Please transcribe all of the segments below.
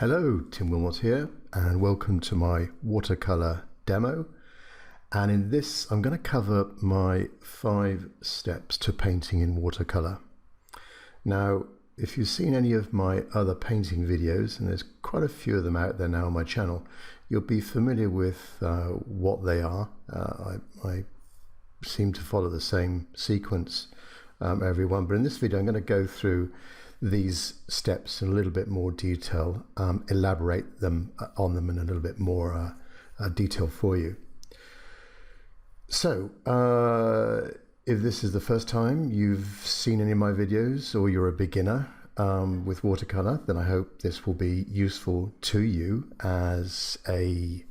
Hello, Tim Wilmot here, and welcome to my watercolor demo. And in this, I'm going to cover my 5 steps to painting in watercolor. Now, if you've seen any of my other painting videos, and there's quite a few of them out there now on my channel, you'll be familiar with what they are. I seem to follow the same sequence every one, but in this video I'm going to go through these steps in a little bit more detail, elaborate on them in a little bit more detail for you. So if this is the first time you've seen any of my videos, or you're a beginner with watercolor, then I hope this will be useful to you as a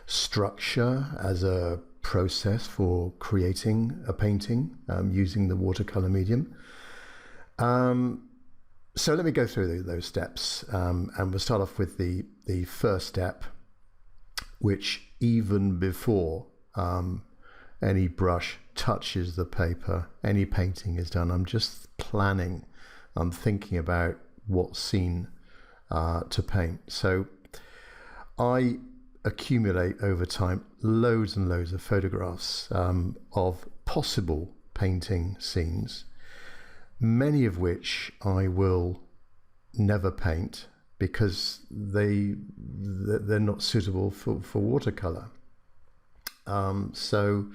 structure, as a process for creating a painting using the watercolor medium. So let me go through those steps, and we'll start off with the first step, which even before any brush touches the paper, any painting is done, I'm just planning, I'm thinking about what scene to paint. So I accumulate over time loads and loads of photographs of possible painting scenes, many of which I will never paint because they're not suitable for watercolor. So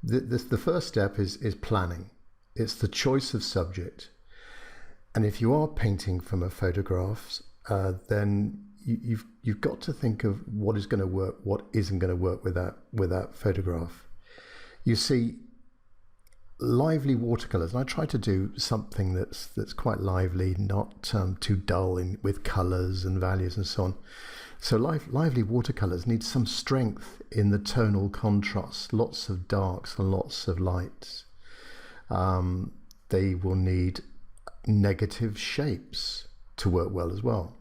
the first step is planning. It's the choice of subject, and if you are painting from a photograph, then you've got to think of what is going to work, what isn't going to work with that photograph. You see, lively watercolors, and I try to do something that's quite lively, not too dull with colors and values and so on. So lively watercolors need some strength in the tonal contrast, lots of darks and lots of lights. They will need negative shapes to work well as well.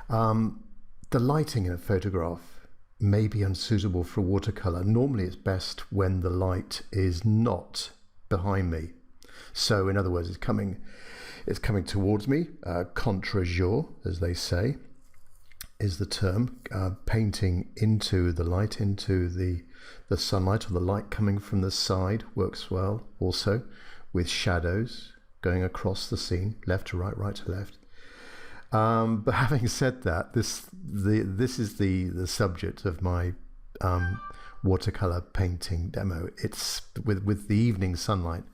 The lighting in a photograph may be unsuitable for watercolor. Normally it's best when the light is not behind me. So in other words, it's coming towards me. Contre jour, as they say, is the term. Painting into the light, into the sunlight, or the light coming from the side works well also, with shadows going across the scene, left to right, right to left. But having said that, this is the subject of my watercolor painting demo. It's with the evening sunlight,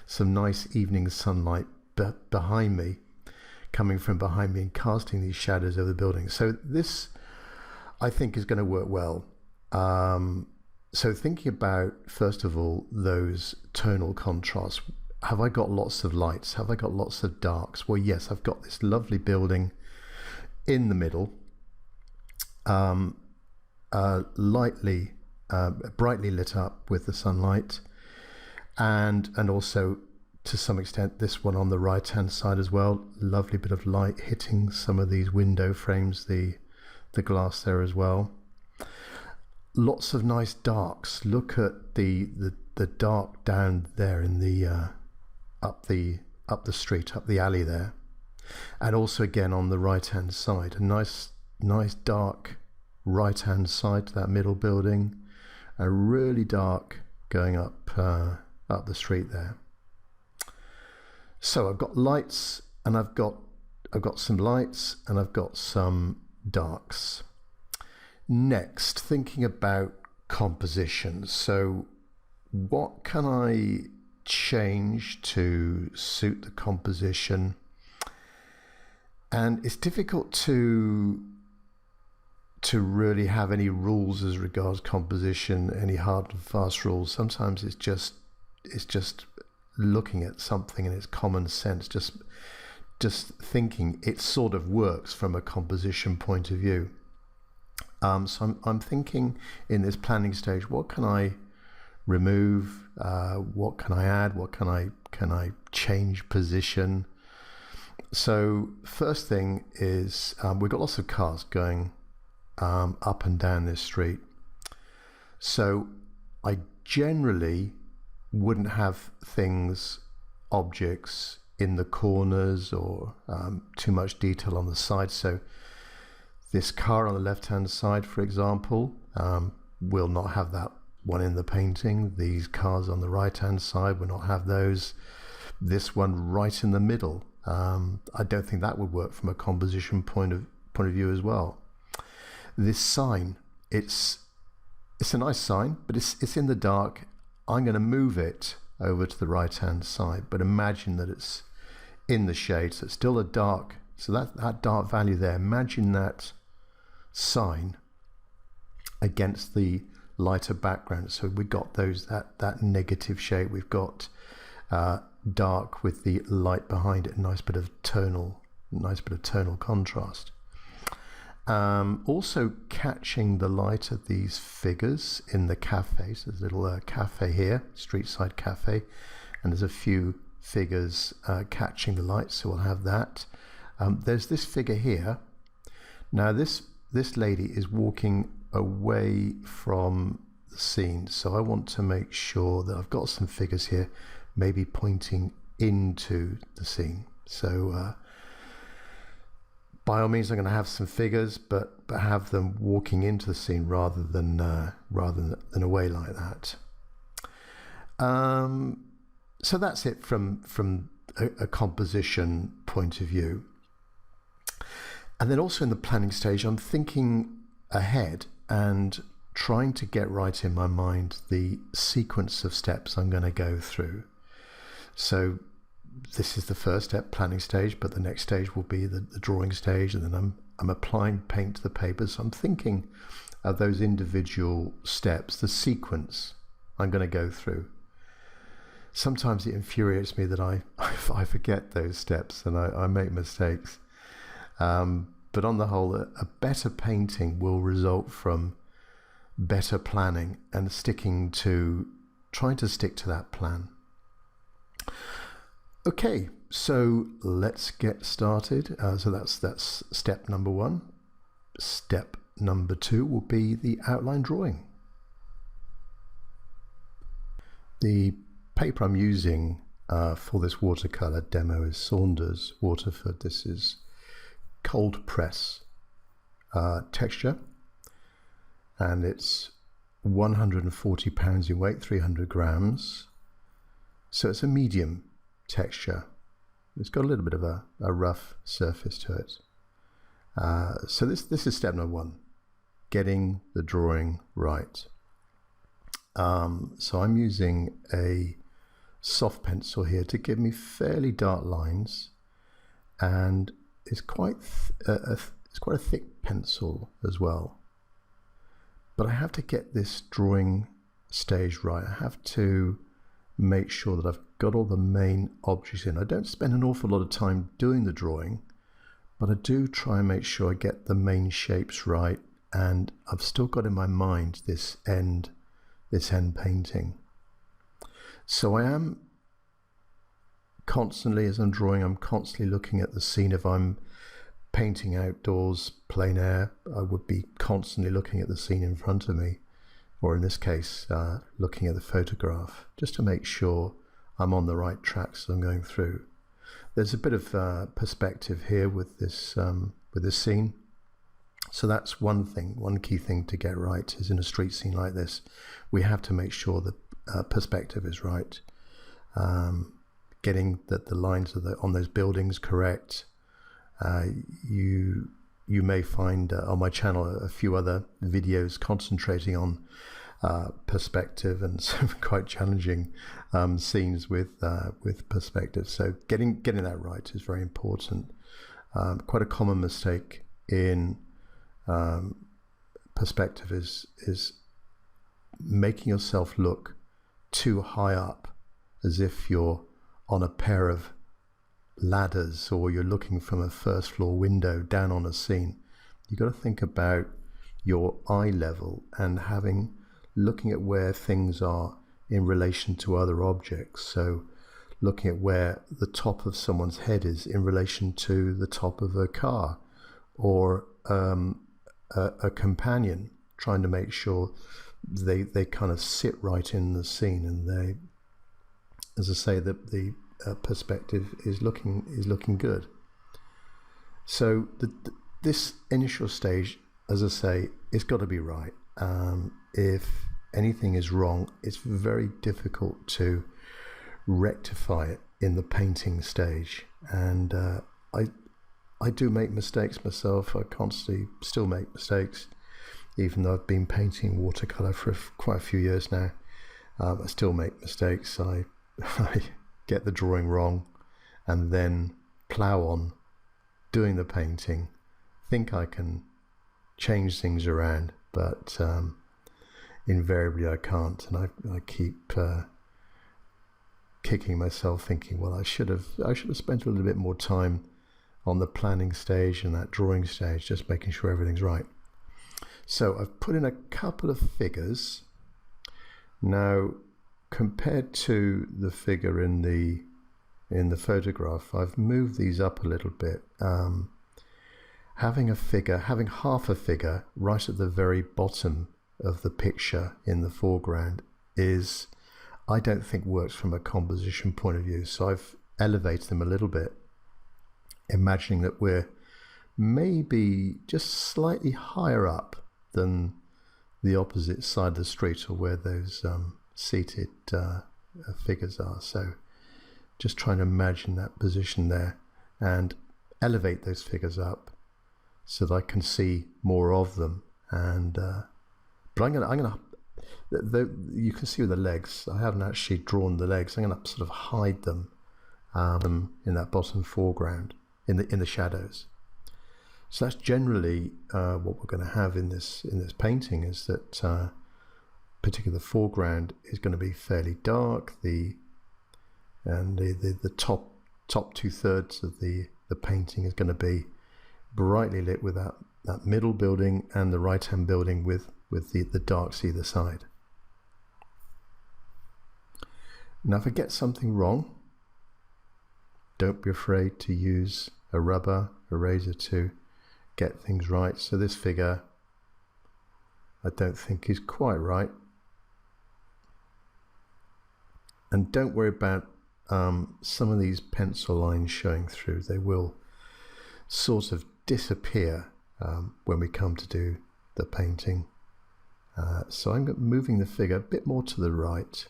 some nice evening sunlight behind me, coming from behind me and casting these shadows over the building. So this, I think, is going to work well. So thinking about, first of all, those tonal contrasts. Have I got lots of lights? Have I got lots of darks? Well, yes, I've got this lovely building in the middle, brightly lit up with the sunlight, and also to some extent this one on the right hand side as well. Lovely bit of light hitting some of these window frames, the glass there as well. Lots of nice darks. Look at the dark down there in the up the street, up the alley there, and also again on the right hand side, a nice dark right hand side to that middle building, a really dark going up the street there. So I've got lights, and I've got some lights, and I've got some darks. Next, thinking about composition. So what can I change to suit the composition? And it's difficult to really have any rules as regards composition, any hard and fast rules. Sometimes it's just looking at something and it's common sense, just thinking it sort of works from a composition point of view. So I'm thinking in this planning stage, what can I remove? What can I add? What can I change position? So first thing is, we've got lots of cars going up and down this street. So I generally wouldn't have objects in the corners or too much detail on the side. So This car on the left-hand side, for example, will not have that one in the painting. These cars on the right-hand side will not have those. This one right in the middle, I don't think that would work from a composition point of view as well. This sign, it's a nice sign, but it's in the dark. I'm going to move it over to the right-hand side, but imagine that it's in the shade, so it's still a dark. So that dark value there, imagine that sign against the lighter background. So we've got that negative shade. We've got dark with the light behind it. Nice bit of tonal contrast. Also catching the light of these figures in the cafe. So there's a little cafe here, street side cafe, and there's a few figures catching the light. So we'll have that. There's this figure here. Now this lady is walking away from the scene, so I want to make sure that I've got some figures here maybe pointing into the scene. So by all means I'm going to have some figures, but have them walking into the scene rather than away like that. So that's it from a composition point of view. And then also in the planning stage, I'm thinking ahead and trying to get right in my mind the sequence of steps I'm going to go through. So this is the first step, planning stage, but the next stage will be the drawing stage, and then I'm applying paint to the paper. So I'm thinking of those individual steps, the sequence I'm going to go through. Sometimes it infuriates me that I forget those steps and I make mistakes. But on the whole, a better painting will result from better planning and trying to stick to that plan. Okay, so let's get started. So that's step number one. Step number two will be the outline drawing. The paper I'm using for this watercolor demo is Saunders Waterford. This is cold press texture, and it's 140 pounds in weight, 300 grams. So it's a medium texture. It's got a little bit of a rough surface to it. So this is step number one, getting the drawing right. So I'm using a soft pencil here to give me fairly dark lines, and it's quite a thick pencil as well. But I have to get this drawing stage right. I have to make sure that I've got all the main objects in. I don't spend an awful lot of time doing the drawing, but I do try and make sure I get the main shapes right, and I've still got in my mind this end painting. So I am constantly, as I'm drawing, I'm constantly looking at the scene. If I'm painting outdoors, plein air, I would be constantly looking at the scene in front of me, or in this case, looking at the photograph, just to make sure I'm on the right tracks as I'm going through. There's a bit of perspective here with this scene. So that's one key thing to get right is in a street scene like this, we have to make sure the perspective is right. Getting that the lines on those buildings correct. You may find on my channel a few other videos concentrating on perspective and some quite challenging scenes with perspective. So getting that right is very important. Quite a common mistake in perspective is making yourself look too high up, as if you're on a pair of ladders or you're looking from a first floor window down on a scene. You've got to think about your eye level and looking at where things are in relation to other objects. So looking at where the top of someone's head is in relation to the top of a car, or a companion, trying to make sure they kind of sit right in the scene, and they, as I say, that the perspective is looking good. So this initial stage, as I say, it's got to be right. If anything is wrong, it's very difficult to rectify it in the painting stage. And I do make mistakes myself. I constantly still make mistakes, even though I've been painting watercolor for quite a few years now. I still make mistakes. I get the drawing wrong and then plow on doing the painting, think I can change things around, but invariably I can't, and I keep kicking myself, thinking, well, I should have spent a little bit more time on the planning stage and that drawing stage, just making sure everything's right. So I've put in a couple of figures. Now, compared to the figure in the photograph, I've moved these up a little bit. Having half a figure right at the very bottom of the picture in the foreground I don't think works from a composition point of view. So I've elevated them a little bit, imagining that we're maybe just slightly higher up than the opposite side of the street, or where those seated figures are. So just trying to imagine that position there and elevate those figures up so that I can see more of them. And but I'm gonna you can see with the legs, I haven't actually drawn the legs. I'm gonna sort of hide them in that bottom foreground, in the shadows. So that's generally what we're going to have in this painting, is that particularly the foreground is going to be fairly dark. The top 2/3 of the painting is going to be brightly lit with that middle building, and the right hand building with the darks either side. Now, if I get something wrong, don't be afraid to use a rubber eraser to get things right. So this figure I don't think is quite right. And don't worry about some of these pencil lines showing through. They will sort of disappear when we come to do the painting. So I'm moving the figure a bit more to the right.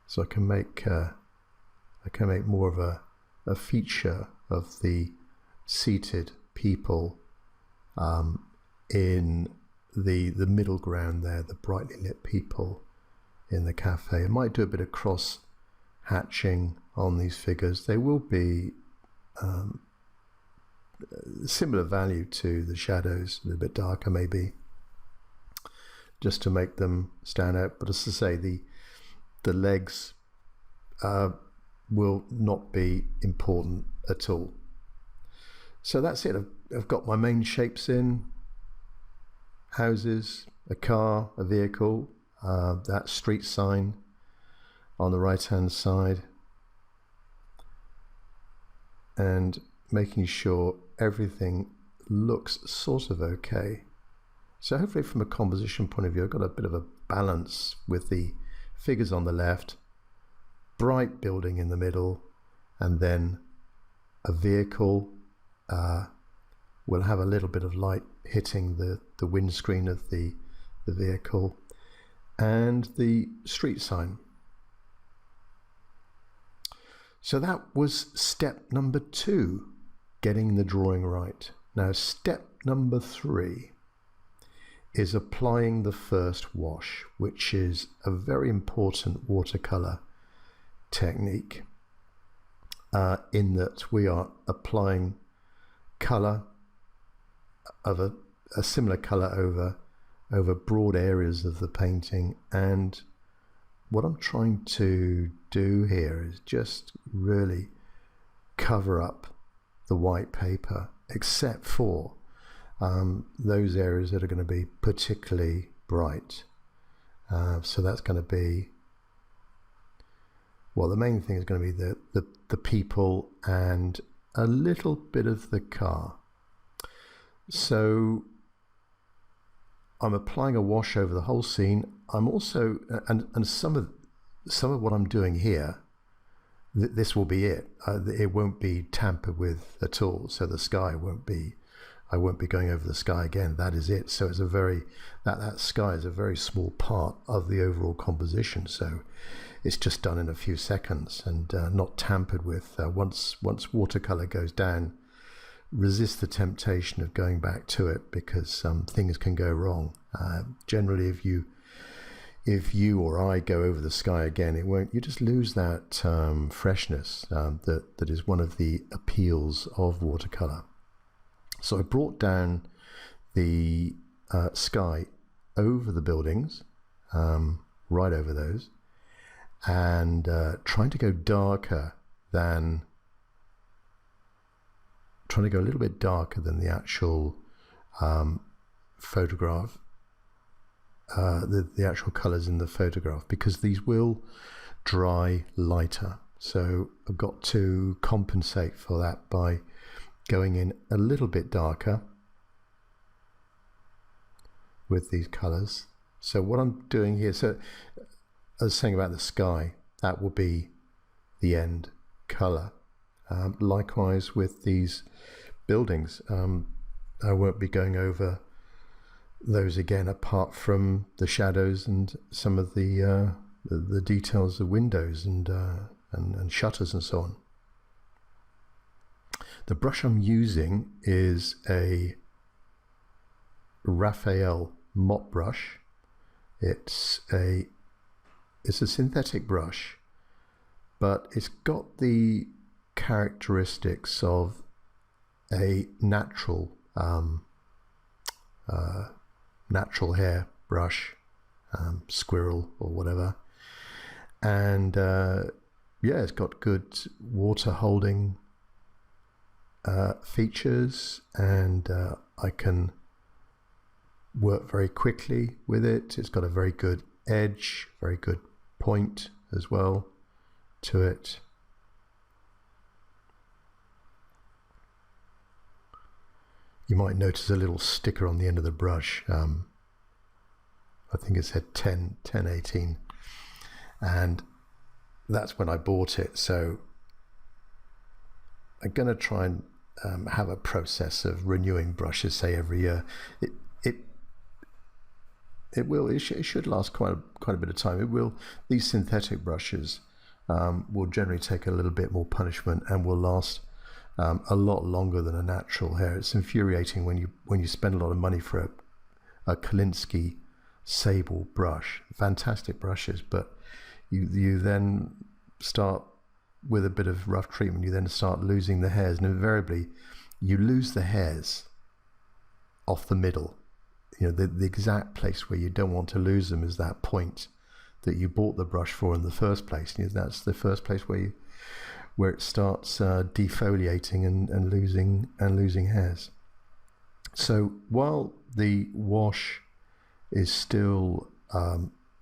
So I can make more of a feature of the seated people in the middle ground there, the brightly lit people in the cafe. I might do a bit of cross hatching on these figures. They will be similar value to the shadows, a little bit darker maybe, just to make them stand out. But as I say, the legs will not be important at all. So that's it. I've got my main shapes in: houses, a car, a vehicle, that street sign on the right hand side, and making sure everything looks sort of okay. So hopefully from a composition point of view, I've got a bit of a balance with the figures on the left, bright building in the middle, and then a vehicle. We'll have a little bit of light hitting the windscreen of the vehicle, and the street sign. So that was step number 2, getting the drawing right. Now step number 3 is applying the first wash, which is a very important watercolor technique, in that we are applying color of a similar color over broad areas of the painting. And what I'm trying to do here is just really cover up the white paper, except for those areas that are going to be particularly bright. So that's going to be, well, the main thing is going to be the people and a little bit of the car. So I'm applying a wash over the whole scene. I'm also, and some of some of what I'm doing here, this will be it. It won't be tampered with at all. So the sky won't be, I won't be going over the sky again. That is it. So it's a very, that sky is a very small part of the overall composition. So it's just done in a few seconds and not tampered with. Once watercolor goes down, resist the temptation of going back to it, because things can go wrong. Generally, if you or I go over the sky again, it won't. You just lose that freshness that is one of the appeals of watercolor. So I brought down the sky over the buildings, right over those, and trying to go darker than, trying to go a little bit darker than the actual photograph, the actual colors in the photograph, because these will dry lighter. So I've got to compensate for that by going in a little bit darker with these colors. So what I'm doing here, so I was saying about the sky, that will be the end color. Likewise with these buildings, I won't be going over those again, apart from the shadows and some of the details of windows and shutters and so on. The brush I'm using is a Raphael mop brush. It's a synthetic brush, but it's got the characteristics of a natural natural hair brush, squirrel or whatever, and yeah, it's got good water holding features, and I can work very quickly with it. It's got a very good edge, very good point as well to it. You might notice a little sticker on the end of the brush. I think it said 1018, and that's when I bought it. So I'm going to try and have a process of renewing brushes, say every year. It should last quite a bit of time. It will. These synthetic brushes will generally take a little bit more punishment and will last a lot longer than a natural hair. It's infuriating when you spend a lot of money for a Kolinsky sable brush, fantastic brushes, but you then start with a bit of rough treatment, you then start losing the hairs, and invariably you lose the hairs off the middle. You know, the exact place where you don't want to lose them is that point that you bought the brush for in the first place. You know, that's the first place where it starts defoliating and losing hairs. So while the wash is still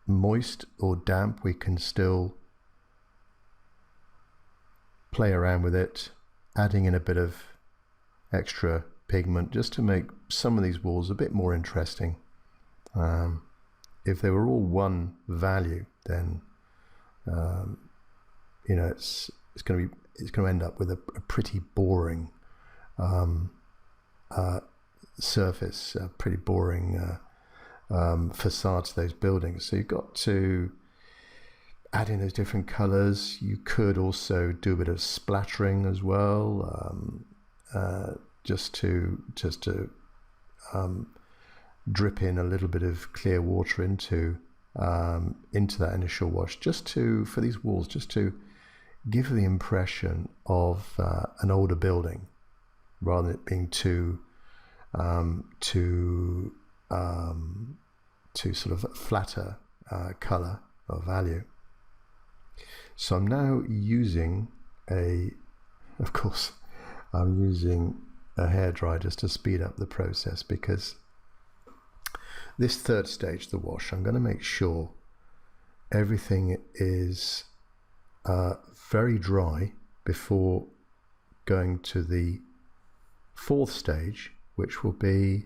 moist or damp, we can still play around with it, adding in a bit of extra pigment just to make some of these walls a bit more interesting. If they were all one value, then you know, it's going to end up with a pretty boring surface, a pretty boring facade to those buildings. So you've got to add in those different colors. You could also do a bit of splattering as well, just to drip in a little bit of clear water into that initial wash, for these walls, just to give the impression of an older building, rather than it being too sort of flatter color or value. So I'm now using of course I'm using a hairdryer just to speed up the process, because this third stage, the wash, I'm going to make sure everything is very dry before going to the fourth stage, which will be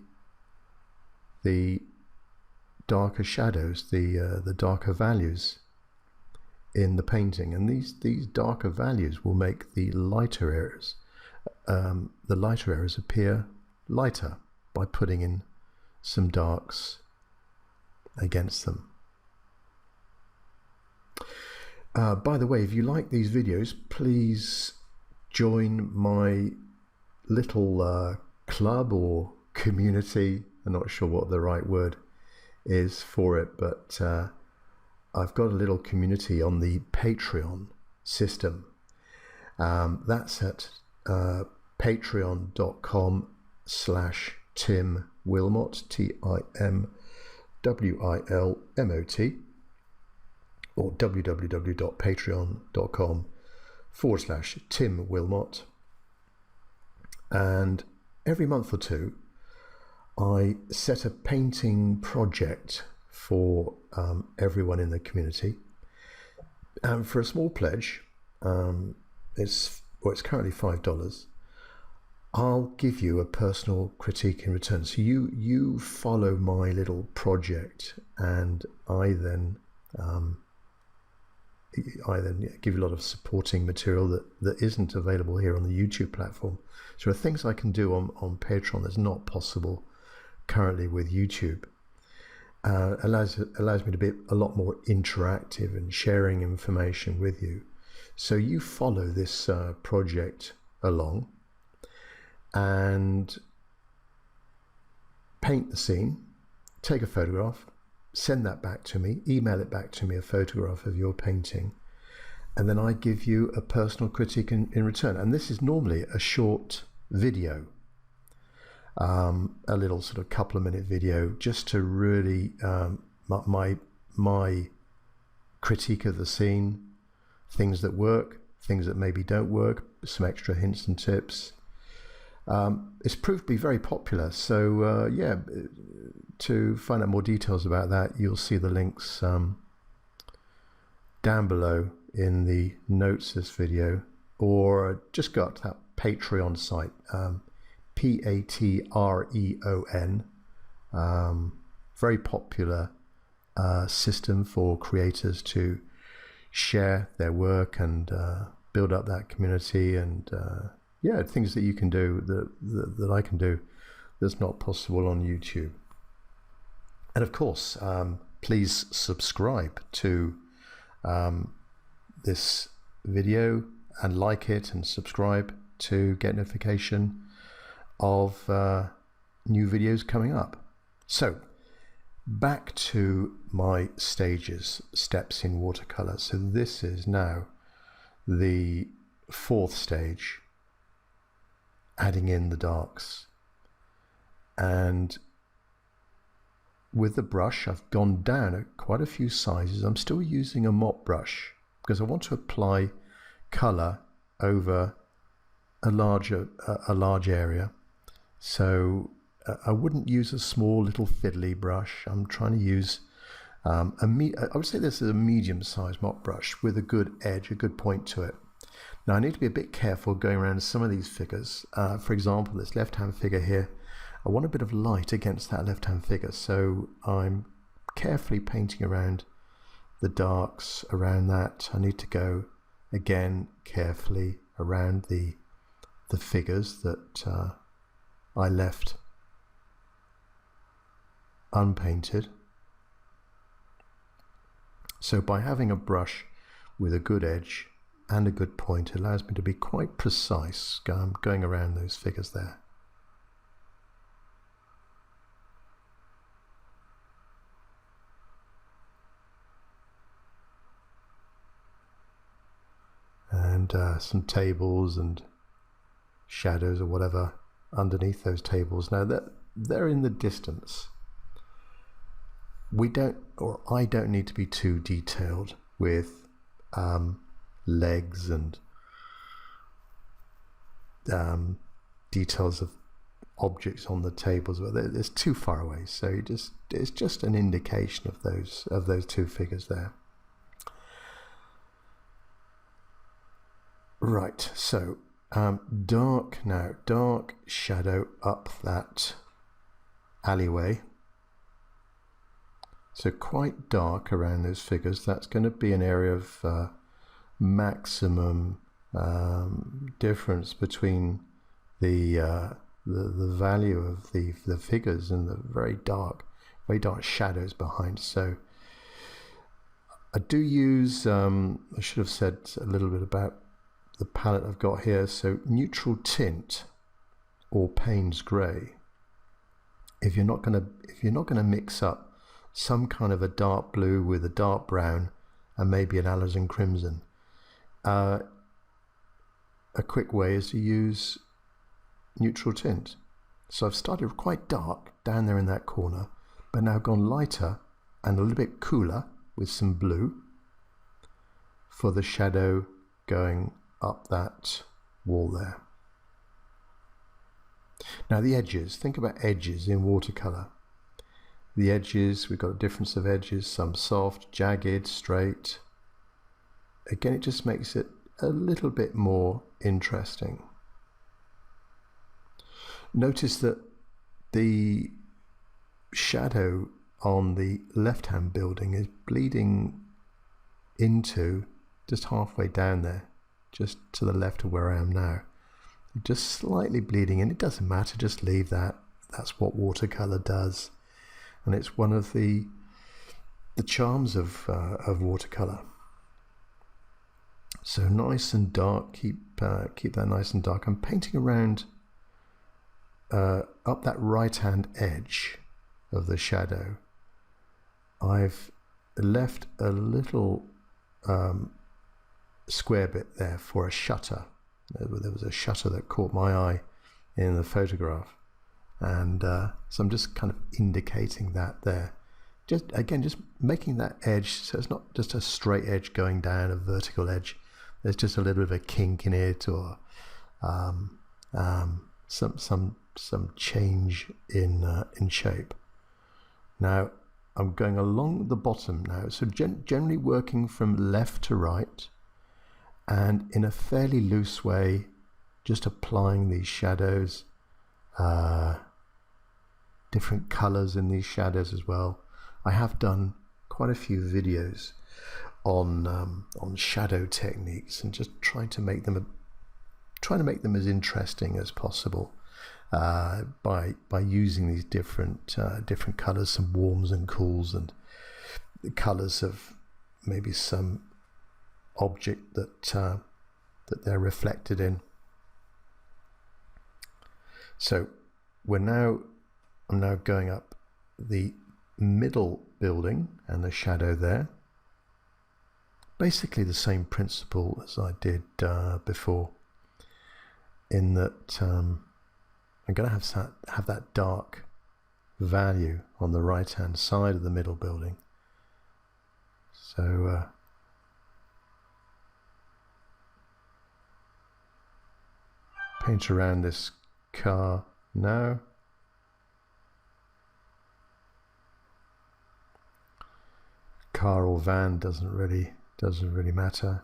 the darker shadows, the darker values in the painting, and these darker values will make the lighter areas appear lighter by putting in some darks against them. By the way, if you like these videos, please join my little club or community. I'm not sure what the right word is for it, but I've got a little community on the Patreon system. That's at patreon.com/Tim Wilmot, TIMWILMOT, or www.patreon.com/Tim Wilmot. And every month or two, I set a painting project for everyone in the community. And for a small pledge, it's currently $5, I'll give you a personal critique in return. So you follow my little project, and I then give you a lot of supporting material that isn't available here on the YouTube platform. So there are things I can do on Patreon that's not possible currently with YouTube. Allows me to be a lot more interactive and sharing information with you. So you follow this project along and paint the scene, take a photograph, send that back to me, email it back to me, a photograph of your painting, and then I give you a personal critique in return. And this is normally a short video, a little sort of couple of minute video, just to really my critique of the scene, things that work, things that maybe don't work, some extra hints and tips. It's proved to be very popular, so yeah, to find out more details about that, you'll see the links down below in the notes of this video, or just go up to that Patreon site, Patreon, very popular system for creators to share their work and build up that community, and yeah, things that you can do that I can do that's not possible on YouTube. And of course, please subscribe to this video and like it, and subscribe to get notification of new videos coming up. So back to my steps in watercolor. So this is now the fourth stage, adding in the darks. And with the brush, I've gone down at quite a few sizes. I'm still using a mop brush because I want to apply color over a large area. So I wouldn't use a small little fiddly brush. I'm trying to use I would say this is a medium-sized mop brush with a good edge, a good point to it. Now I need to be a bit careful going around some of these figures. For example, this left-hand figure here, I want a bit of light against that left-hand figure, so I'm carefully painting around the darks around that. I need to go again carefully around the figures that I left unpainted. So by having a brush with a good edge and a good point, it allows me to be quite precise going around those figures there. And some tables and shadows or whatever underneath those tables. Now they're in the distance. I don't need to be too detailed with legs and details of objects on the tables. It's too far away, so it's just an indication of those two figures there. Right, so dark shadow up that alleyway. So quite dark around those figures. That's going to be an area of maximum difference between the value of the figures and the very dark shadows behind. So I do use, I should have said a little bit about the palette I've got here. So neutral tint or Payne's grey. If you're not gonna mix up some kind of a dark blue with a dark brown and maybe an alizarin crimson, a quick way is to use neutral tint. So I've started quite dark down there in that corner, but now gone lighter and a little bit cooler with some blue for the shadow going up that wall there. Now the edges, think about edges in watercolor. The edges, we've got a difference of edges, some soft, jagged, straight. Again, it just makes it a little bit more interesting. Notice that the shadow on the left-hand building is bleeding into just halfway down there, just to the left of where I am now. Just slightly bleeding in. It doesn't matter, just leave that. That's what watercolor does. And it's one of the charms of watercolor. So nice and dark, keep that nice and dark. I'm painting around up that right-hand edge of the shadow. I've left a little square bit there for a shutter. There was a shutter that caught my eye in the photograph, and so I'm just kind of indicating that there. Just making that edge so it's not just a straight edge going down, a vertical edge. There's just a little bit of a kink in it, or some change in shape. Now I'm going along the bottom now, so generally working from left to right, and in a fairly loose way, just applying these shadows, different colors in these shadows as well. I have done quite a few videos on shadow techniques and just trying to make them as interesting as possible by using these different colors, some warms and cools, and the colors of maybe some object that they're reflected in. So I'm now going up the middle building and the shadow there. Basically the same principle as I did before, in that I'm going to have that dark value on the right hand side of the middle building. So paint around this car now. Car or van doesn't really matter.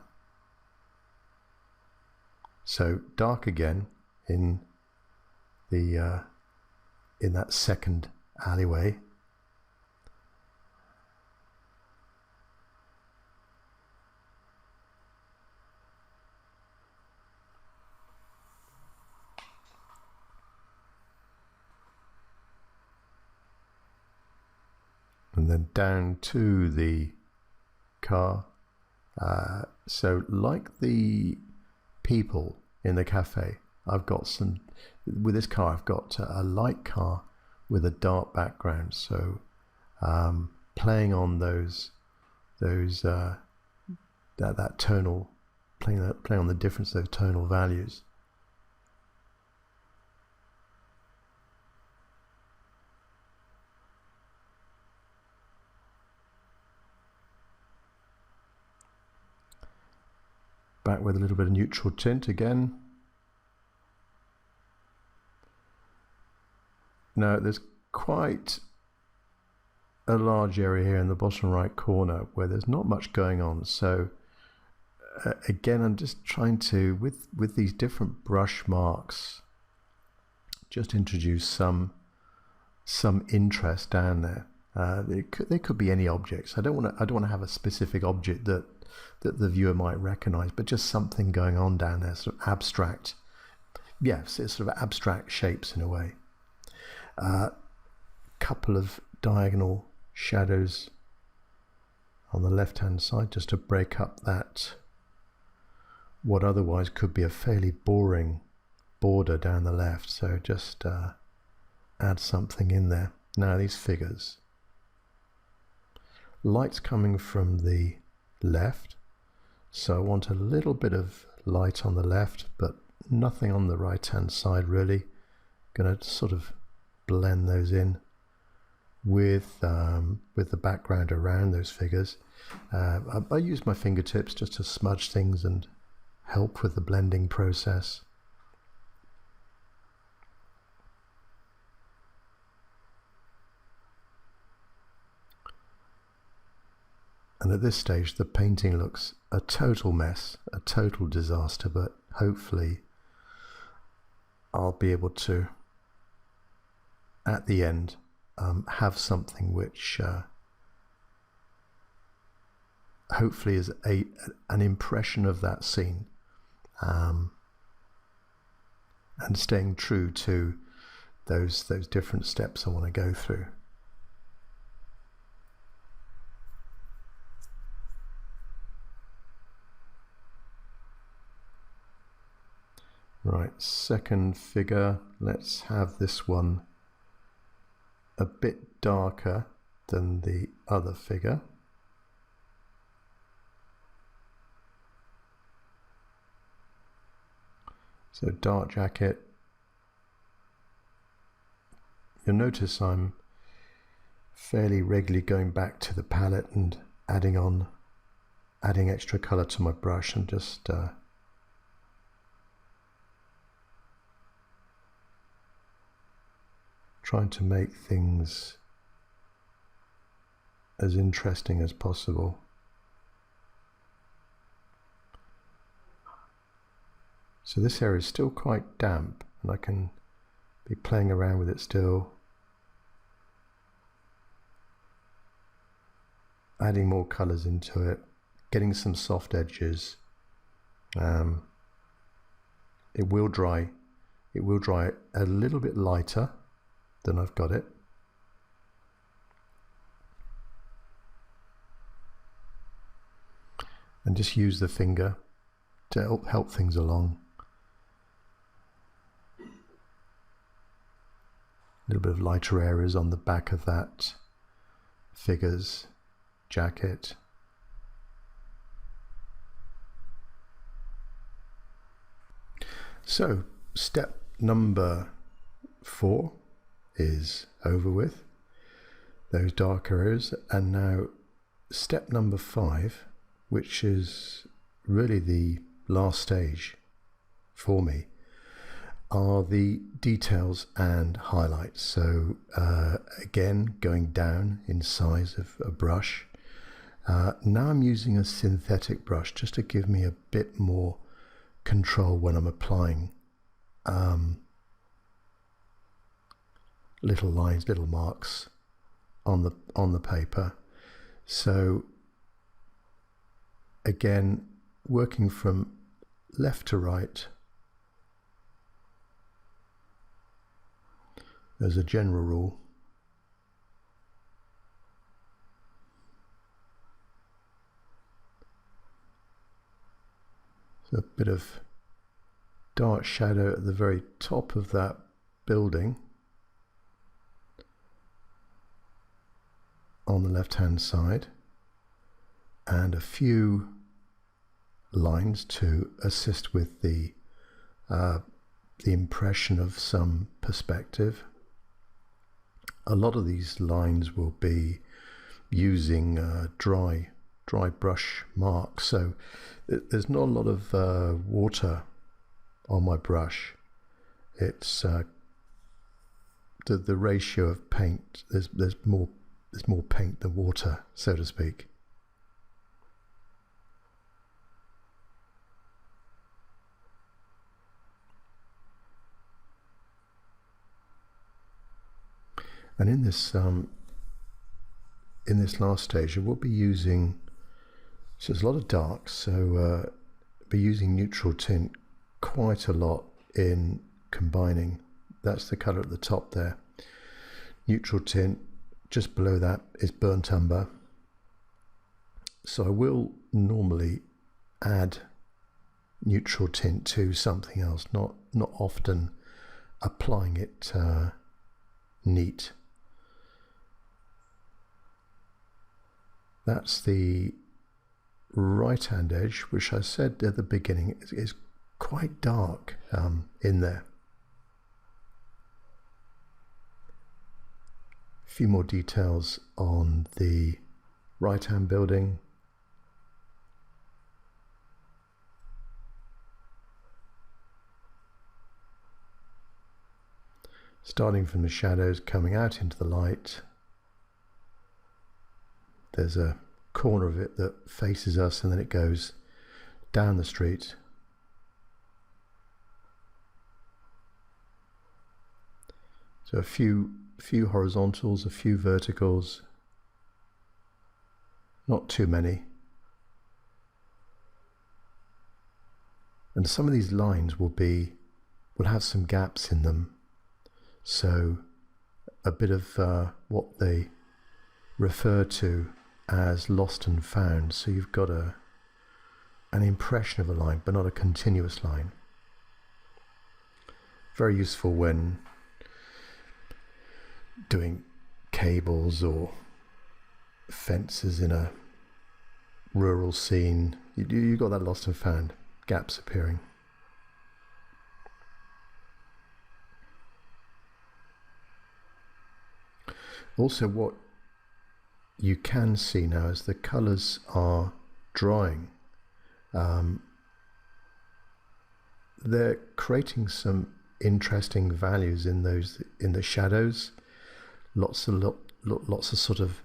So dark again in the in that second alleyway. And then down to the car. So like the people in the cafe, I've got with this car, I've got a light car with a dark background. So playing on that tonal, playing on the difference of those tonal values. Back with a little bit of neutral tint again. Now there's quite a large area here in the bottom right corner where there's not much going on. So again, I'm just trying to, with these different brush marks, just introduce some interest down there. There could be any objects. I don't want to have a specific object that the viewer might recognize, but just something going on down there, sort of abstract. Yes, it's sort of abstract shapes in a way. Couple of diagonal shadows on the left hand side just to break up that what otherwise could be a fairly boring border down the left. So just add something in there. Now these figures, light's coming from the left, so I want a little bit of light on the left but nothing on the right hand side really. Gonna sort of blend those in with the background around those figures. I use my fingertips just to smudge things and help with the blending process. And at this stage the painting looks a total mess, a total disaster, but hopefully I'll be able to at the end have something which hopefully is an impression of that scene, and staying true to those different steps I want to go through. Right, second figure, let's have this one a bit darker than the other figure. So dark jacket. You'll notice I'm fairly regularly going back to the palette and adding extra colour to my brush and just trying to make things as interesting as possible. So this area is still quite damp and I can be playing around with it still, adding more colours into it, getting some soft edges. It will dry a little bit lighter than I've got it. And just use the finger to help things along. A little bit of lighter areas on the back of that figure's jacket. So step number 4 is over with, those dark areas, and now step number 5, which is really the last stage for me, are the details and highlights. So again, going down in size of a brush. Now I'm using a synthetic brush just to give me a bit more control when I'm applying little lines, little marks on the paper. So again, working from left to right as a general rule. So a bit of dark shadow at the very top of that building on the left hand side, and a few lines to assist with the impression of some perspective. A lot of these lines will be using dry brush marks, so there's not a lot of water on my brush. It's the ratio of paint, there's more paint than water, so to speak. And in this in this last stage, I will be using, so there's a lot of darks, so be using neutral tint quite a lot in combining. That's the colour at the top there. Neutral tint, just below that is burnt umber. So I will normally add neutral tint to something else, not often applying it neat. That's the right hand edge, which I said at the beginning is quite dark in there. A few more details on the right hand building. Starting from the shadows, coming out into the light. There's a corner of it that faces us, and then it goes down the street. So a few horizontals, a few verticals, not too many. And some of these lines will have some gaps in them. So a bit of what they refer to as lost and found. So you've got an impression of a line, but not a continuous line. Very useful when doing cables or fences in a rural scene. You've got that lost and found, gaps appearing. Also, what you can see now as the colours are drying, they're creating some interesting values in the shadows. Lots of sort of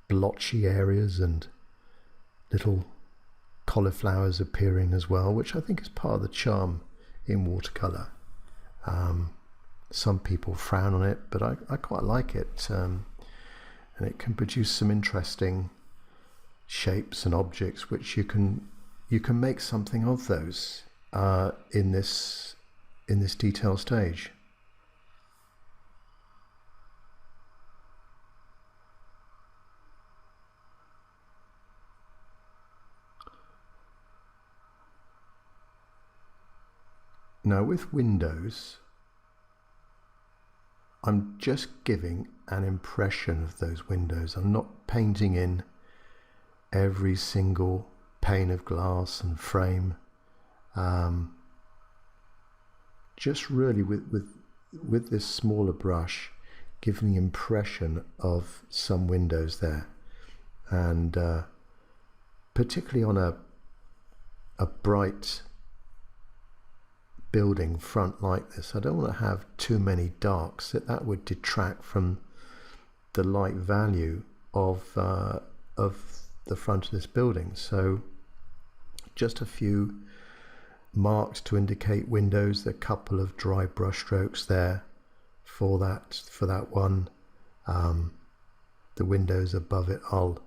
blotchy areas and little cauliflowers appearing as well, which I think is part of the charm in watercolour. Some people frown on it, but I quite like it. And it can produce some interesting shapes and objects, which you can make something of those in this detail stage. Now with windows, I'm just giving an impression of those windows. I'm not painting in every single pane of glass and frame. Just really with this smaller brush, giving the impression of some windows there, and particularly on a bright building front like this, I don't want to have too many darks. That would detract from the light value of the front of this building. So just a few marks to indicate windows, a couple of dry brush strokes there for that one. The windows above it, I'll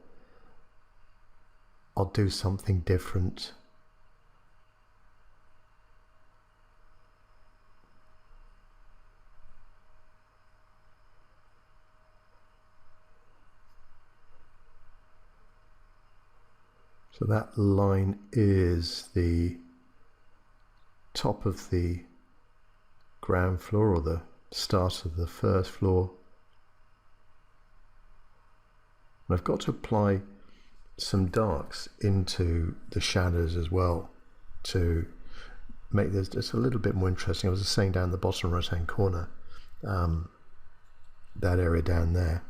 do something different. So that line is the top of the ground floor, or the start of the first floor. And I've got to apply some darks into the shadows as well to make this just a little bit more interesting. I was just saying down the bottom right hand corner, that area down there,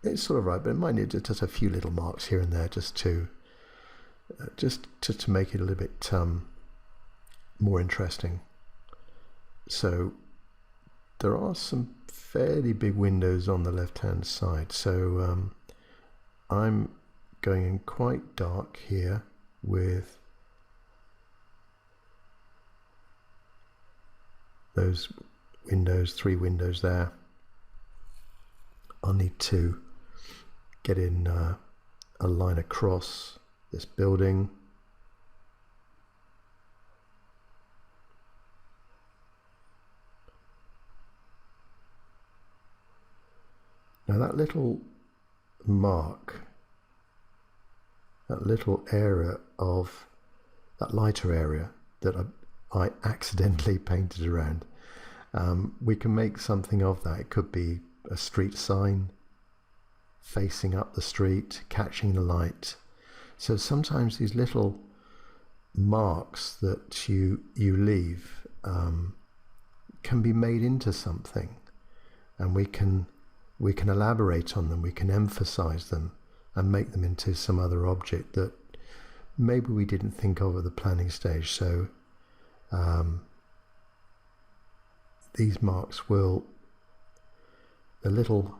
it's sort of right, but it might need just a few little marks here and there just to make it a little bit more interesting. So there are some fairly big windows on the left hand side, so I'm going in quite dark here with those windows, 3 windows there. I'll need to get in a line across this building. Now that little mark, that little area of that lighter area that I accidentally painted around, we can make something of that. It could be a street sign facing up the street, catching the light. So sometimes these little marks that you leave can be made into something, and we can elaborate on them, we can emphasize them and make them into some other object that maybe we didn't think of at the planning stage. So these marks the little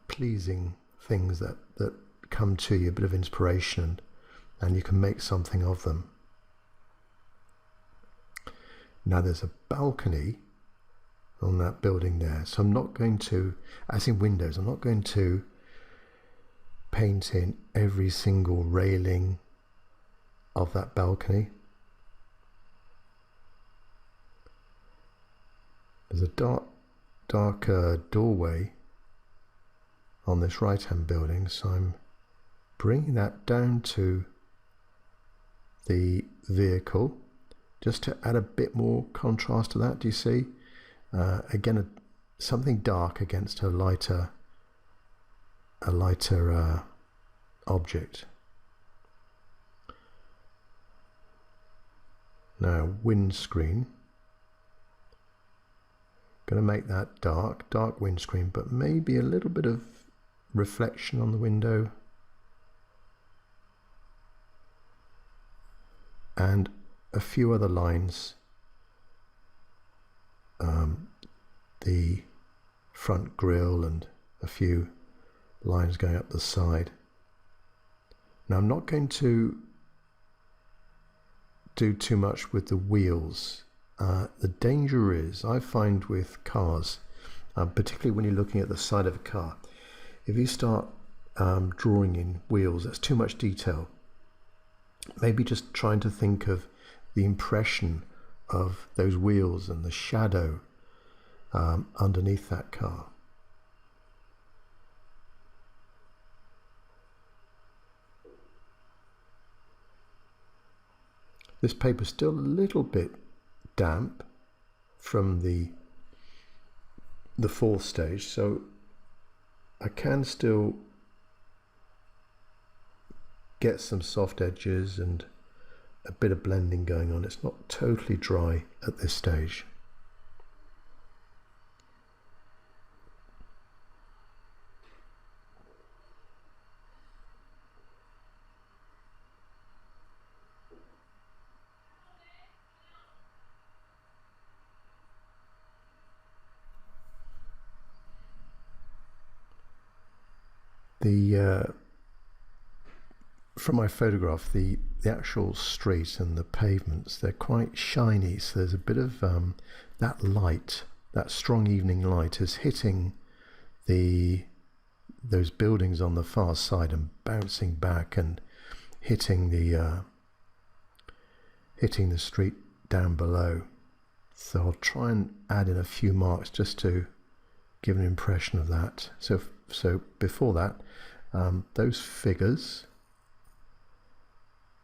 pleasing things that come to you, a bit of inspiration, and you can make something of them. Now there's a balcony on that building there, so I'm not going to, as in windows, I'm not going to paint in every single railing of that balcony. There's a darker doorway on this right hand building, so I'm bringing that down to the vehicle just to add a bit more contrast to that. Do you see? Again, something dark against a lighter object. Now windscreen, going to make that dark windscreen, but maybe a little bit of reflection on the window, and a few other lines, the front grille and a few lines going up the side. Now I'm not going to do too much with the wheels. The danger is, I find with cars, particularly when you're looking at the side of a car, if you start drawing in wheels, that's too much detail. Maybe just trying to think of the impression of those wheels and the shadow underneath that car. This paper's still a little bit damp from the fourth stage, so I can still get some soft edges and a bit of blending going on. It's not totally dry at this stage. From my photograph, the actual street and the pavements, they're quite shiny, so there's a bit of that light, that strong evening light is hitting those buildings on the far side and bouncing back and hitting the street down below. So I'll try and add in a few marks just to give an impression of that. So before that, those figures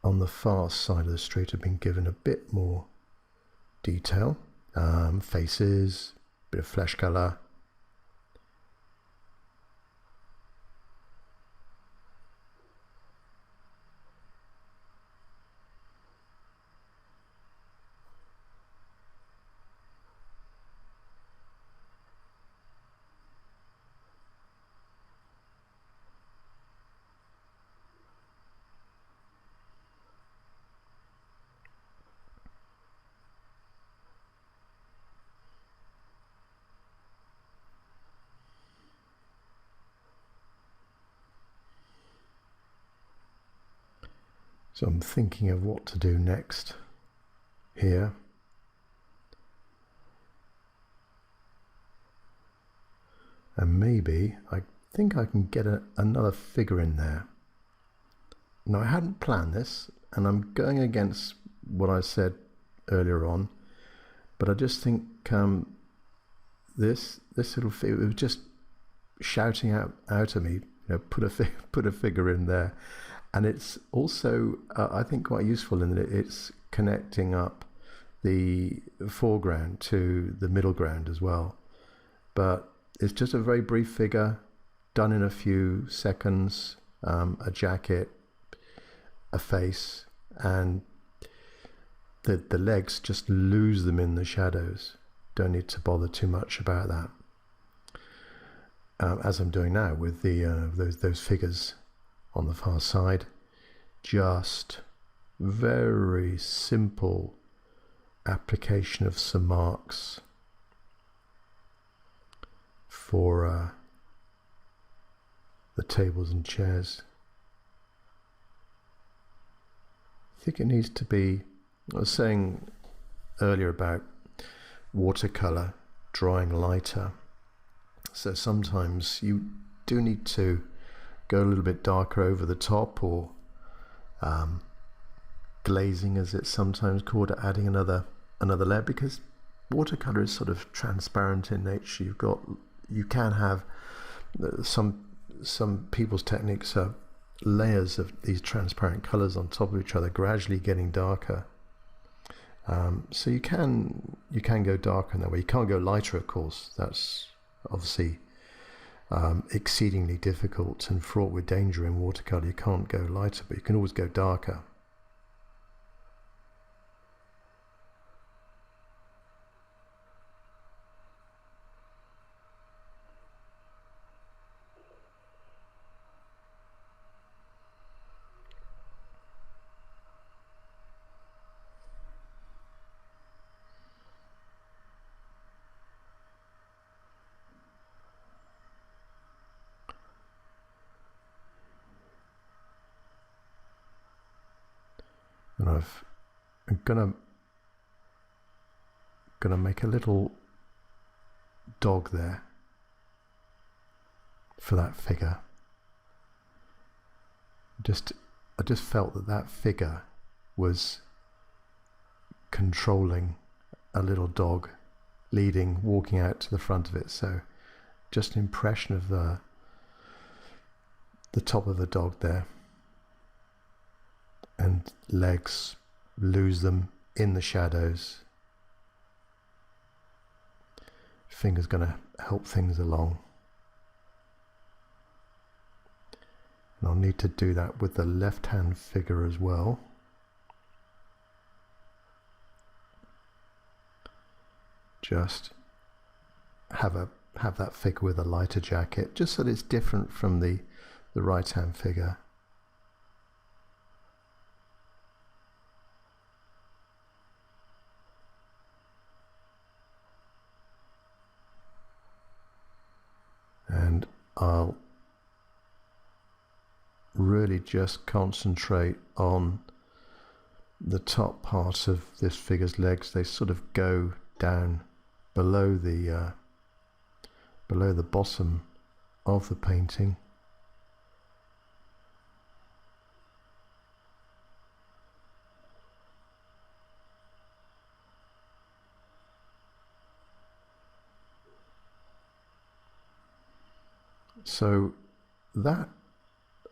on the far side of the street have been given a bit more detail. Faces, bit of flesh colour. So I'm thinking of what to do next here. And maybe I think I can get another figure in there. Now, I hadn't planned this, and I'm going against what I said earlier on, but I just think this little figure, it was just shouting out at me, put a figure in there. And it's also, I think, quite useful in that it's connecting up the foreground to the middle ground as well. But it's just a very brief figure done in a few seconds, a jacket, a face, and the legs, just lose them in the shadows. Don't need to bother too much about that, as I'm doing now with the those figures on the far side. Just very simple application of some marks for the tables and chairs. I think it needs to be, I was saying earlier about watercolor drying lighter, so sometimes you do need to go a little bit darker over the top, or glazing as it's sometimes called, adding another layer, because watercolor is sort of transparent in nature. You can have some people's techniques are layers of these transparent colors on top of each other, gradually getting darker. So you can go darker in that way. You can't go lighter, of course. That's obviously exceedingly difficult and fraught with danger in watercolor. You can't go lighter, but you can always go darker. And I'm gonna make a little dog there for that figure. I just felt that figure was controlling a little dog, walking out to the front of it. So just an impression of the top of the dog there, and legs, lose them in the shadows. Finger's going to help things along. And I'll need to do that with the left hand figure as well. Just have that figure with a lighter jacket, just so that it's different from the right hand figure. And I'll really just concentrate on the top part of this figure's legs. They sort of go down below the bottom of the painting. So that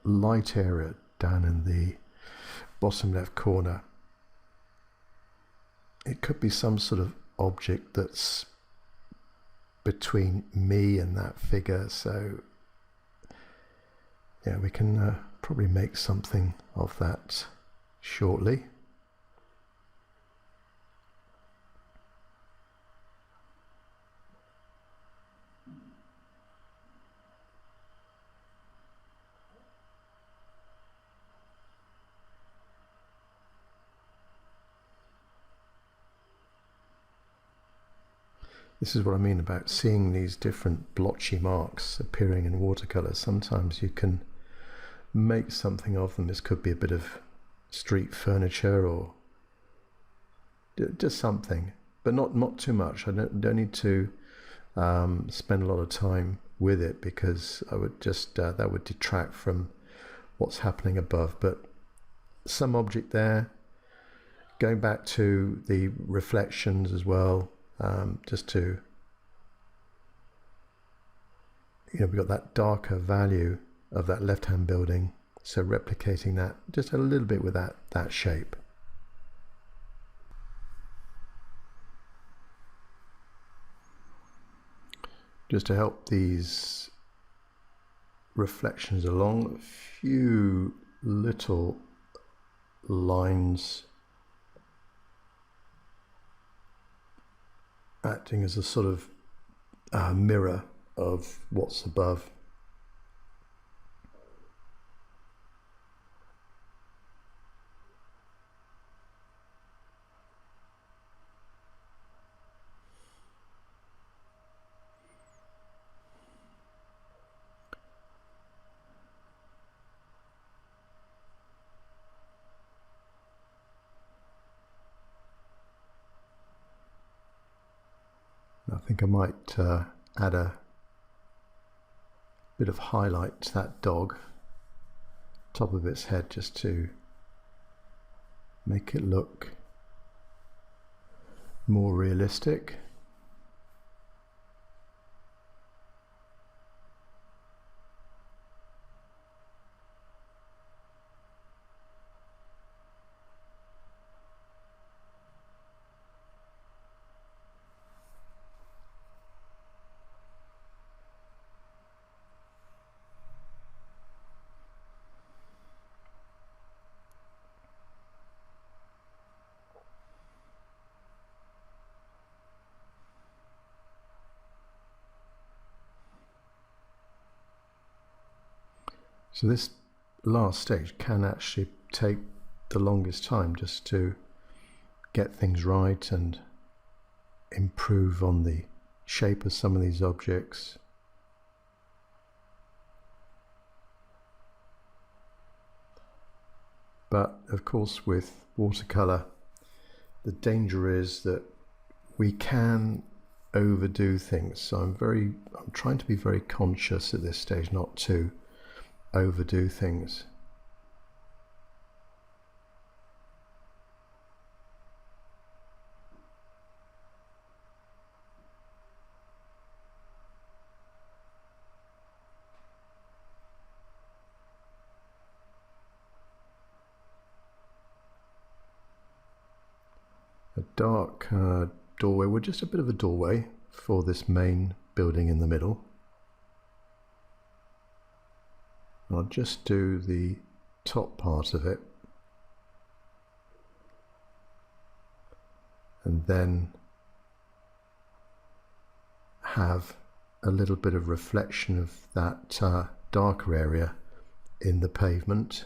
light area down in the bottom left corner, it could be some sort of object that's between me and that figure. So yeah, we can probably make something of that shortly. This is what I mean about seeing these different blotchy marks appearing in watercolor. Sometimes you can make something of them. This could be a bit of street furniture or just something, but not too much. I don't need to spend a lot of time with it, because I would just that would detract from what's happening above. But some object there, going back to the reflections as well, just to, we've got that darker value of that left-hand building, so replicating that just a little bit with that shape. Just to help these reflections along, a few little lines acting as a sort of mirror of what's above. I think I might add a bit of highlight to that dog, top of its head, just to make it look more realistic. So this last stage can actually take the longest time, just to get things right and improve on the shape of some of these objects. But of course, with watercolor, the danger is that we can overdo things. So I'm trying to be very conscious at this stage not to overdo things. A dark doorway, well, just a bit of a doorway for this main building in the middle. I'll just do the top part of it, and then have a little bit of reflection of that darker area in the pavement.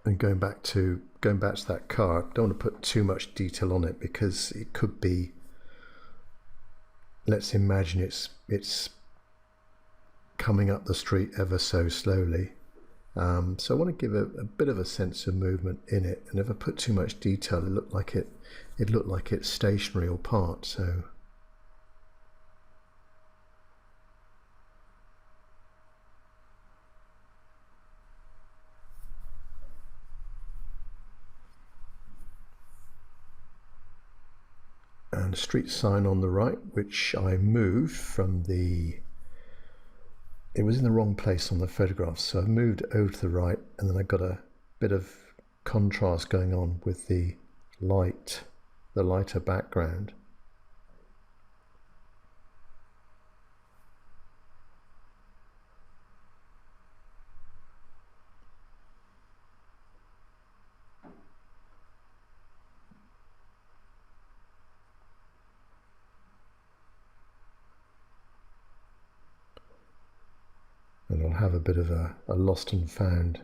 And going back to that car, I don't want to put too much detail on it, because it could be, let's imagine it's coming up the street ever so slowly. So I want to give a bit of a sense of movement in it, and if I put too much detail, it looked like it's stationary or part. So and a street sign on the right, which I moved from it was in the wrong place on the photograph, so I moved over to the right, and then I got a bit of contrast going on with the lighter background. have a bit of a lost and found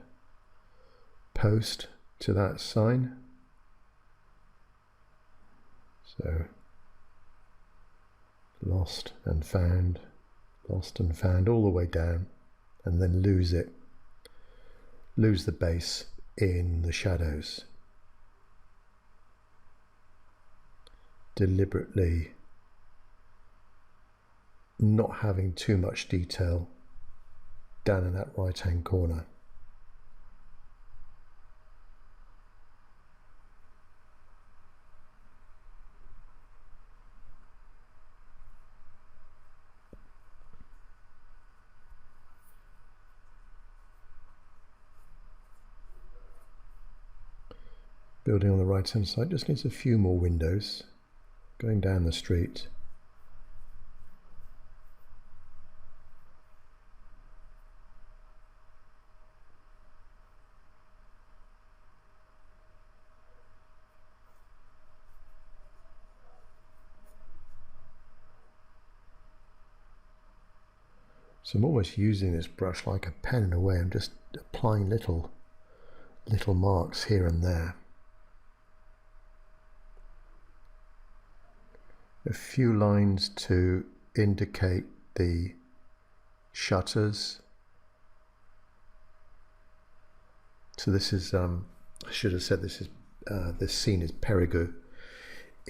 post to that sign. So lost and found all the way down, and then lose the base in the shadows. Deliberately not having too much detail down in that right hand corner. Building on the right hand side just needs a few more windows going down the street. So I'm almost using this brush like a pen in a way. I'm just applying little marks here and there. A few lines to indicate the shutters. So this is, I should have said this scene is Périgueux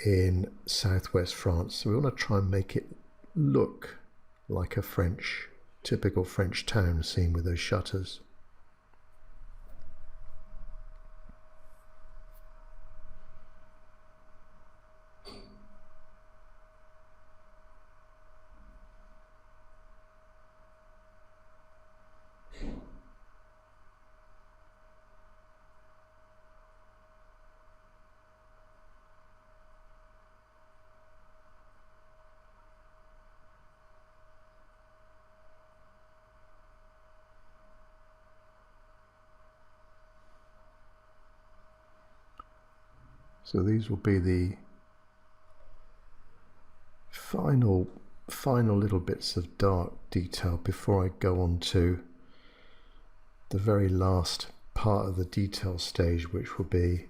in southwest France. So we want to try and make it look like a typical French town scene with those shutters. So these will be the final little bits of dark detail before I go on to the very last part of the detail stage, which will be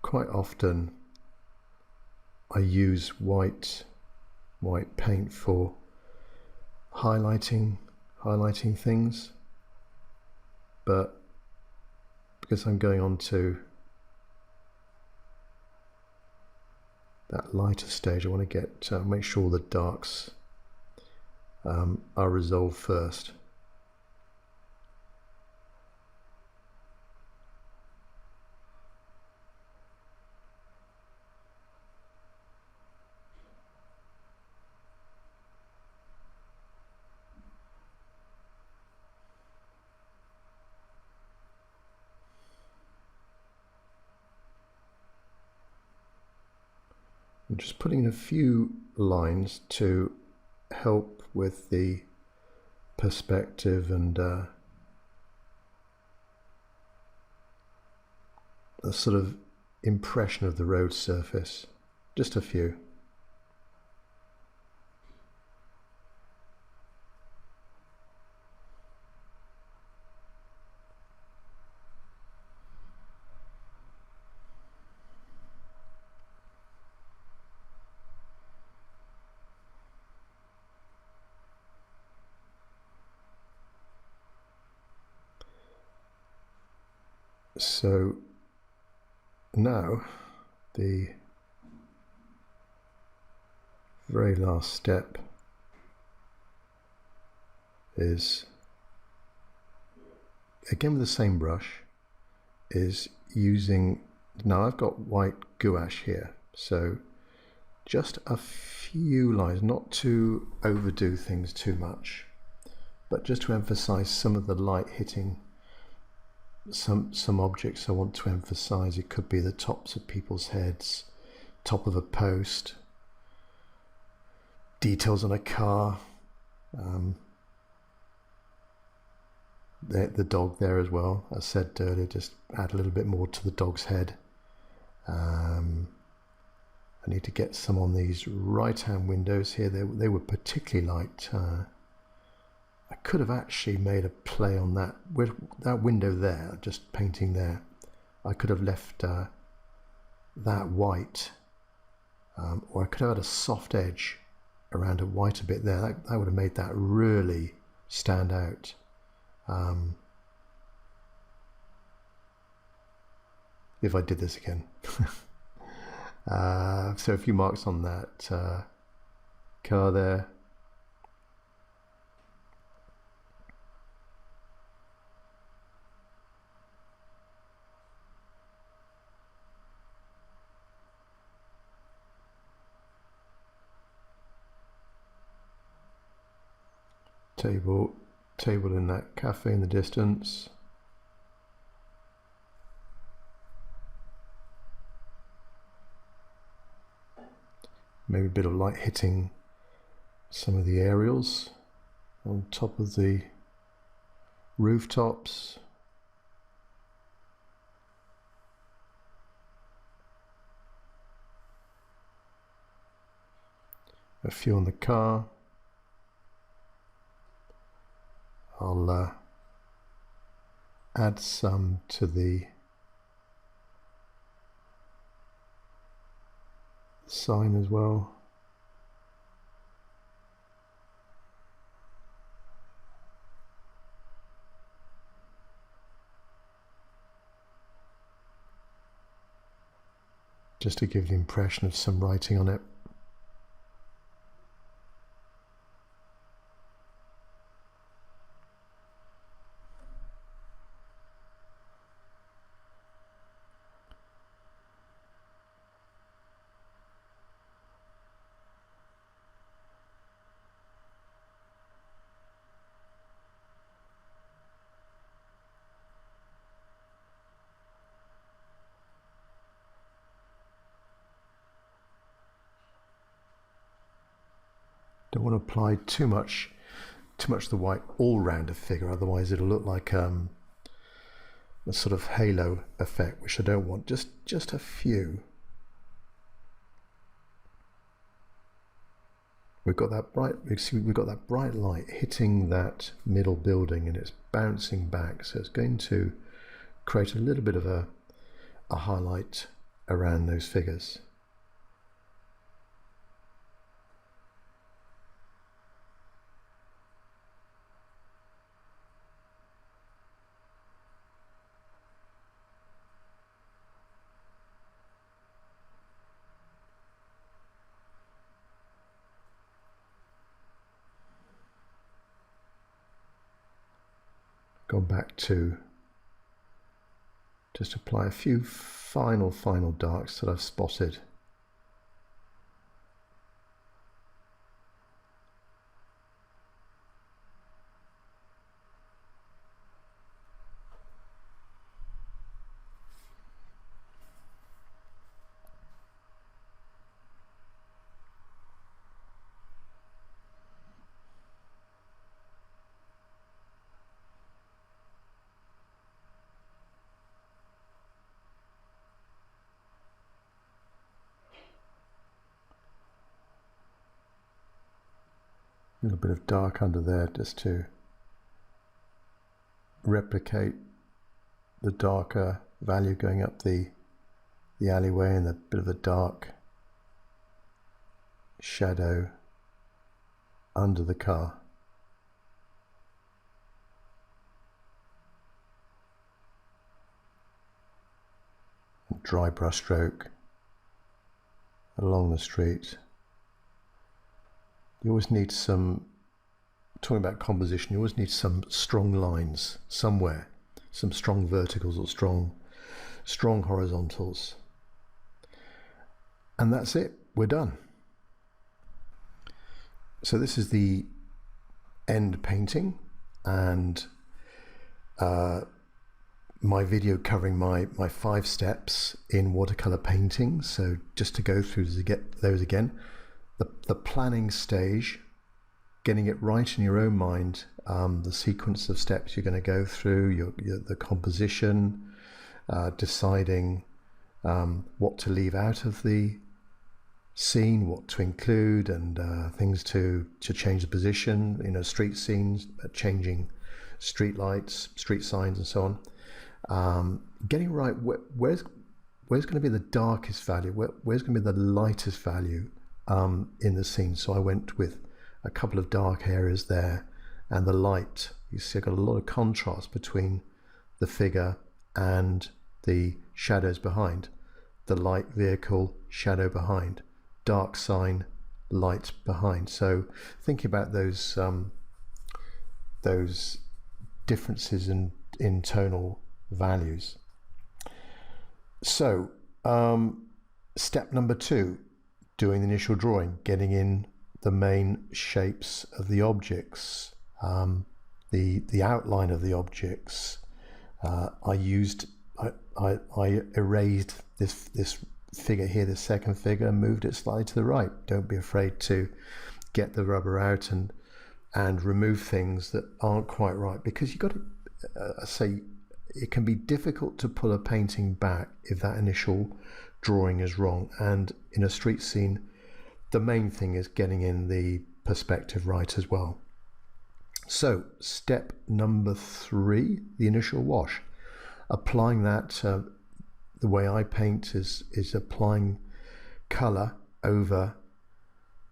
quite often I use white paint for highlighting things, but because I'm going on to that lighter stage, I want to get make sure the darks are resolved first. I'm just putting in a few lines to help with the perspective and a sort of impression of the road surface. Just a few. So now the very last step is, again with the same brush, is using, now I've got white gouache here, so just a few lines, not to overdo things too much, but just to emphasize some of the light hitting some objects I want to emphasize. It could be the tops of people's heads, top of a post, details on a car, the dog there as well. As I said earlier, just add a little bit more to the dog's head. I need to get some on these right hand windows here. They were particularly light I could have actually made a play on that window there, just painting there. I could have left that white, or I could have had a soft edge around a white a bit there. That would have made that really stand out. If I did this again. So a few marks on that car there. Table in that cafe in the distance. Maybe a bit of light hitting some of the aerials on top of the rooftops. A few on the car. I'll add some to the sign as well. Just to give the impression of some writing on it. Don't want to apply too much of the white all round a figure, otherwise it'll look like a sort of halo effect, which I don't want. Just a few. We've got that bright light hitting that middle building, and it's bouncing back, so it's going to create a little bit of a highlight around those figures. Gone back to just apply a few final darks that I've spotted. A little bit of dark under there just to replicate the darker value going up the alleyway, and a bit of a dark shadow under the car. Dry brush stroke along the street. You always need some, talking about composition, you always need some strong lines somewhere, some strong verticals or strong horizontals. And that's it, we're done. So this is the end painting, and my video covering my 5 steps in watercolor painting. So just to go through those again. The planning stage, getting it right in your own mind, the sequence of steps you're going to go through, the composition, deciding what to leave out of the scene, what to include, and things to change the position, you know, street scenes, changing street lights, street signs, and so on. Getting right where's going to be the darkest value, where's going to be the lightest value in the scene. So I went with a couple of dark areas there, and the light, you see I've got a lot of contrast between the figure and the shadows behind. The light vehicle, shadow behind, dark sign, light behind. So thinking about those differences in tonal values. So step number 2, doing the initial drawing, getting in the main shapes of the objects, the outline of the objects. I erased this figure here, this second figure, and moved it slightly to the right. Don't be afraid to get the rubber out and remove things that aren't quite right, because you've got to say it can be difficult to pull a painting back if that initial drawing is wrong. And in a street scene, the main thing is getting in the perspective right as well. So step number 3, the initial wash. Applying that, the way I paint is applying colour over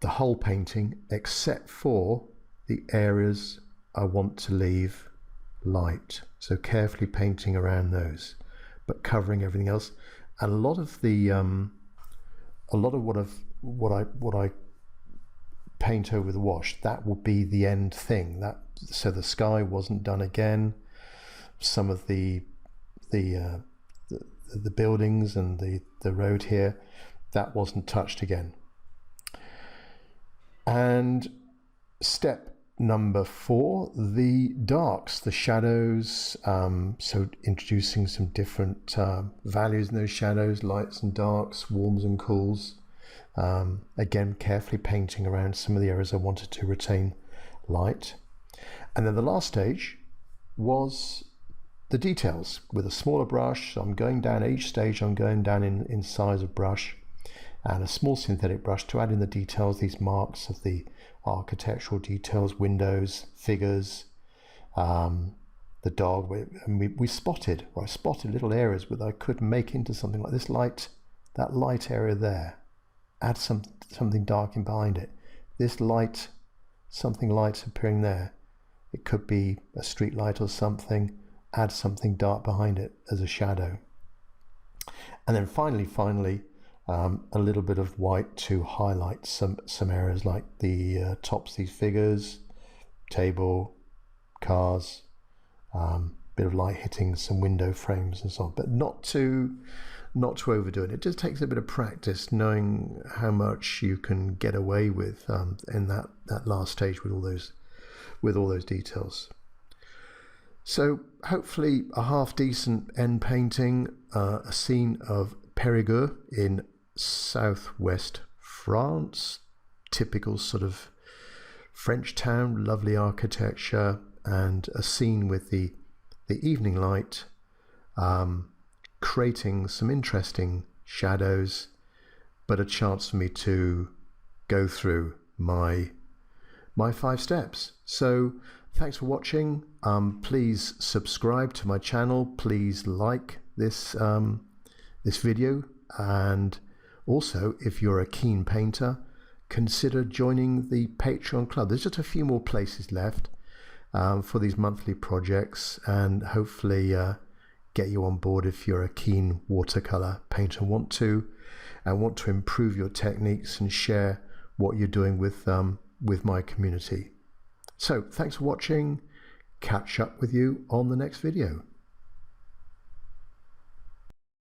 the whole painting, except for the areas I want to leave light. So carefully painting around those, but covering everything else. And a lot of what I paint over the wash, that will be the end thing. So the sky wasn't done again. Some of the buildings and the road here, that wasn't touched again. And step number 4, the darks, the shadows. So introducing some different values in those shadows, lights and darks, warms and cools. Again, carefully painting around some of the areas I wanted to retain light. And then the last stage was the details with a smaller brush. So I'm going down each stage, I'm going down in size of brush, and a small synthetic brush to add in the details, these marks of the architectural details, windows, figures, the dog. And I spotted little areas that I could make into something like this light, that light area there. Add something dark in behind it. This light, something light appearing there. It could be a street light or something. Add something dark behind it as a shadow. And then finally, a little bit of white to highlight some areas like the tops of these figures, table, cars, bit of light hitting some window frames and so on, but not to overdo it. It just takes a bit of practice, knowing how much you can get away with in that last stage with all those details. So hopefully a half decent end painting, a scene of Périgueux in southwest France, typical sort of French town, lovely architecture, and a scene with the evening light, creating some interesting shadows, but a chance for me to go through my 5 steps. So thanks for watching. Please subscribe to my channel. Please like this video, and also if you're a keen painter, consider joining the Patreon club. There's just a few more places left for these monthly projects, and hopefully get you on board if you're a keen watercolor painter and want to improve your techniques and share what you're doing with my community. So thanks for watching. Catch up with you on the next video.